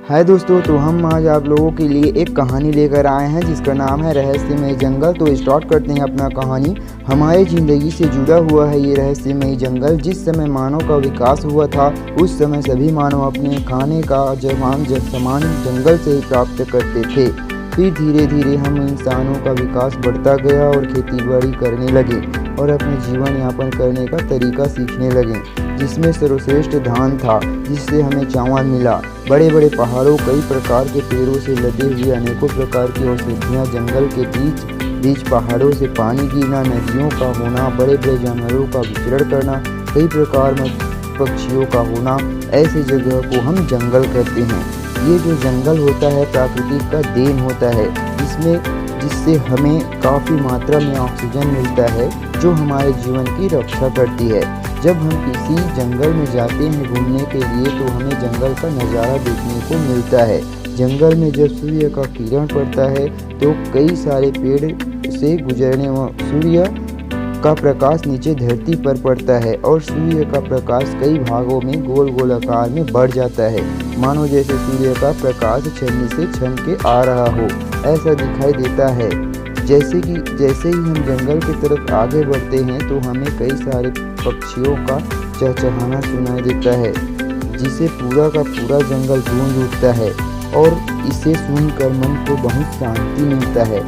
हाय दोस्तों, तो हम आज आप लोगों के लिए एक कहानी लेकर आए हैं जिसका नाम है रहस्यमय जंगल। तो स्टार्ट करते हैं अपना कहानी। हमारी ज़िंदगी से जुड़ा हुआ है ये रहस्यमय जंगल। जिस समय मानव का विकास हुआ था उस समय सभी मानव अपने खाने का सामान जंगल से ही प्राप्त करते थे। फिर धीरे धीरे हम इंसानों का विकास बढ़ता गया और खेती बाड़ी करने लगे और अपने जीवन यापन करने का तरीका सीखने लगे, जिसमें सर्वश्रेष्ठ धान था जिससे हमें चावल मिला। बड़े बड़े पहाड़ों, कई प्रकार के पेड़ों से लदे हुए अनेकों प्रकार की औषधियाँ, जंगल के बीच पहाड़ों से पानी गिरना, नदियों का होना, बड़े बड़े जानवरों का विचरण करना, कई प्रकार में पक्षियों का होना, ऐसे जगह को हम जंगल कहते हैं। ये जो जंगल होता है प्रकृति का देन होता है, जिससे हमें काफ़ी मात्रा में ऑक्सीजन मिलता है जो हमारे जीवन की रक्षा करती है। जब हम किसी जंगल में जाते हैं घूमने के लिए तो हमें जंगल का नज़ारा देखने को मिलता है। जंगल में जब सूर्य का किरण पड़ता है तो कई सारे पेड़ से गुजरने सूर्य का प्रकाश नीचे धरती पर पड़ता है और सूर्य का प्रकाश कई भागों में गोल गोल आकार में बढ़ जाता है, मानो जैसे सूर्य का प्रकाश छन्नी से छन के आ रहा हो, ऐसा दिखाई देता है। जैसे ही हम जंगल की तरफ आगे बढ़ते हैं तो हमें कई सारे पक्षियों का चहचहाना सुनाई देता है, जिसे पूरा का पूरा जंगल गूंज उठता है और इसे सुनकर मन को बहुत शांति मिलता है।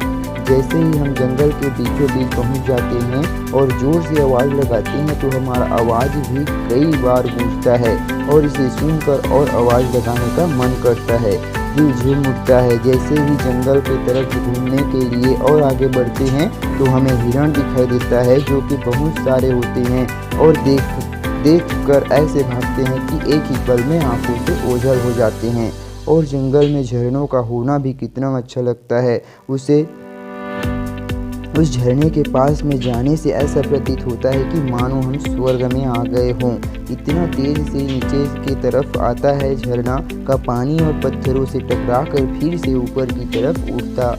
जैसे ही हम जंगल के बीचों बीच पहुंच जाते हैं और जोर से आवाज़ लगाते हैं तो हमारा आवाज़ भी कई बार गूंजता है और इसे सुनकर और आवाज़ लगाने का मन करता है, दिल झूम उठता है। जैसे ही जंगल की तरफ घूमने के लिए और आगे बढ़ते हैं तो हमें हिरण दिखाई देता है जो कि बहुत सारे होते हैं और देख कर ऐसे भागते हैं कि एक ही पल में आंखों से ओझल हो जाते हैं। और जंगल में झरनों का होना भी कितना अच्छा लगता है। उस झरने के पास में जाने से ऐसा प्रतीत होता है कि मानो हम स्वर्ग में आ गए हों। इतना तेज से नीचे की तरफ आता है झरना का पानी और पत्थरों से टकराकर फिर से ऊपर की तरफ उठता।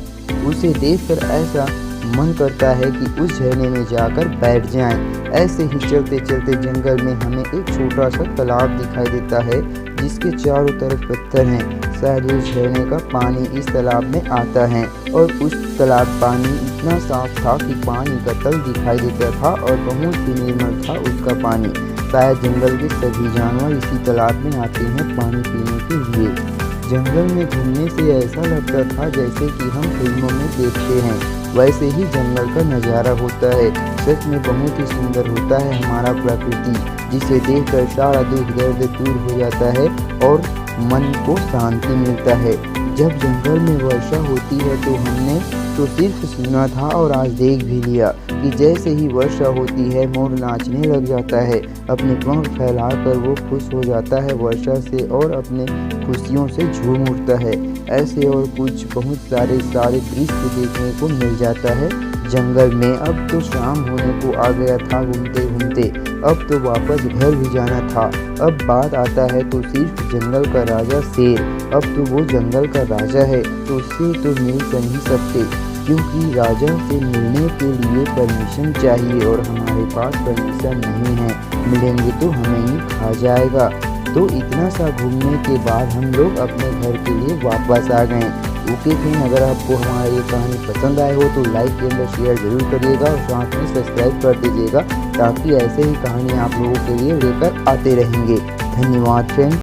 उसे देखकर ऐसा मन करता है कि उस झरने में जाकर बैठ जाएं। ऐसे ही चलते चलते जंगल में हमें एक छोटा सा तालाब दिखाई देता है जिसके चारों तरफ पत्थर हैं। शायद उस झरने का पानी इस तालाब में आता है और उस तालाब पानी इतना साफ था कि पानी का तल दिखाई देता था और बहुत ही निर्मल था उसका पानी। शायद जंगल के सभी जानवर इसी तालाब में आते हैं पानी पीने के लिए। जंगल में घूमने से ऐसा लगता था जैसे कि हम फिल्मों में देखते हैं, वैसे ही जंगल का नज़ारा होता है। सच में बहुत ही सुंदर होता है हमारा प्रकृति, जिसे देखकर सारा दुख दर्द दूर हो जाता है और मन को शांति मिलता है। जब जंगल में वर्षा होती है तो हमने तो सिर्फ सुना था और आज देख भी लिया कि जैसे ही वर्षा होती है मोर नाचने लग जाता है, अपने पंख फैलाकर वो खुश हो जाता है वर्षा से और अपने खुशियों से झूम उठता है। ऐसे और कुछ बहुत सारे दृश्य देखने को मिल जाता है जंगल में। अब तो शाम होने को आ गया था घूमते घूमते, अब तो वापस घर भी जाना था। अब बात आता है तो सिर्फ जंगल का राजा शेर। अब तो वो जंगल का राजा है तो उससे तो मिल नहीं सकते, क्योंकि राजा से मिलने के लिए परमिशन चाहिए और हमारे पास परमिशन नहीं है। मिलेंगे तो हमें ही खा जाएगा। तो इतना सा घूमने के बाद हम लोग अपने घर के लिए वापस आ गए। ओके फ्रेंड, अगर आपको हमारा ये कहानी पसंद आए हो तो लाइक के अंदर शेयर जरूर करिएगा और साथ में सब्सक्राइब कर दीजिएगा, ताकि ऐसे ही कहानी आप लोगों के लिए लेकर आते रहेंगे। धन्यवाद फ्रेंड।